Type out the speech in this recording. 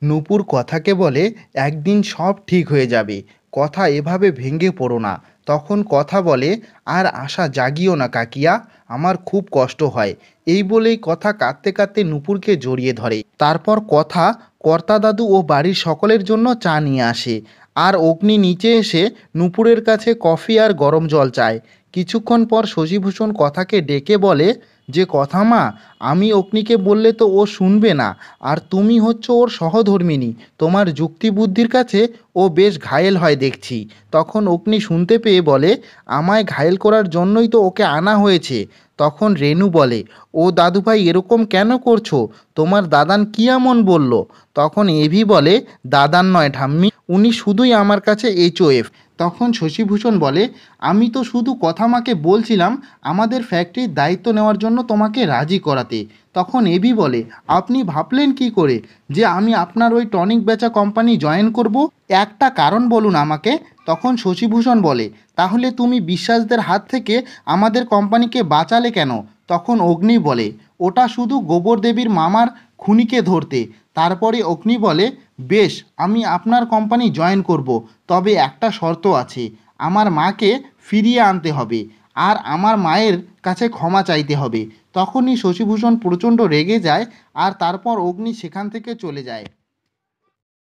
নূপুর কথাকে বলে, একদিন সব ঠিক হয়ে যাবে। কথা এভাবে ভেঙে পড়ো না। তখন কথা বলে, আর আশা জাগিও না কাকিয়া, আমার খুব কষ্ট হয়। এই বলেই কথা কাঁদতে কাঁদতে নূপুরকে জড়িয়ে ধরে। তারপর কথা কর্তা দাদু ও বাড়ির সকলের জন্য চা নিয়ে আসে। আর অগ্নি নিচে এসে নূপুরের কাছে কফি আর গরম জল চায়। কিছুক্ষণ পর শশীভূষণ কথাকে ডেকে বলে যে, কথা মা, আমি অগ্নিকে বললে তো ও শুনবে না। আর তুমি হচ্ছ ওর সহধর্মিণী, তোমার যুক্তি বুদ্ধির কাছে ও বেশ ঘায়েল হয় দেখছি। তখন অগ্নি শুনতে পেয়ে বলে, আমায় ঘায়েল করার জন্যই তো ওকে আনা হয়েছে। তখন রেনু বলে, ও দাদুভাই এরকম কেন করছো? তোমার দাদান কি এমন বলল? তখন এভি বলে, দাদান নয় ঠাম্মি, উনি শুধুই আমার কাছে এইচওএফ। তখন শশীভূষণ বলে, আমি তো শুধু কথা মাকে বলছিলাম আমাদের ফ্যাক্টরির দায়িত্ব নেওয়ার জন্য তোমাকে রাজি করাতে। তখন এবি বলে, আপনি ভাবলেন কি করে যে আমি আপনার ওই টনিক বেচা কোম্পানি জয়েন করব? একটা কারণ বলুন আমাকে। তখন শশীভূষণ বলে, তাহলে তুমি বিশ্বাসদের হাত থেকে আমাদের কোম্পানিকে বাঁচালে কেন? তখন অগ্নি বলে, ওটা শুধু গোবর দেবীর মামার খুনিকে ধরতে। তারপরে অগ্নি বলে, বেশ, আমি আপনার কোম্পানি জয়েন করব, তবে একটা শর্ত আছে, আমার মাকে ফিরিয়ে আনতে হবে আর আমার মায়ের কাছে ক্ষমা চাইতে হবে। তখনই শশীভূষণ প্রচণ্ড রেগে যায় আর তারপর অগ্নি সেখান থেকে চলে যায়।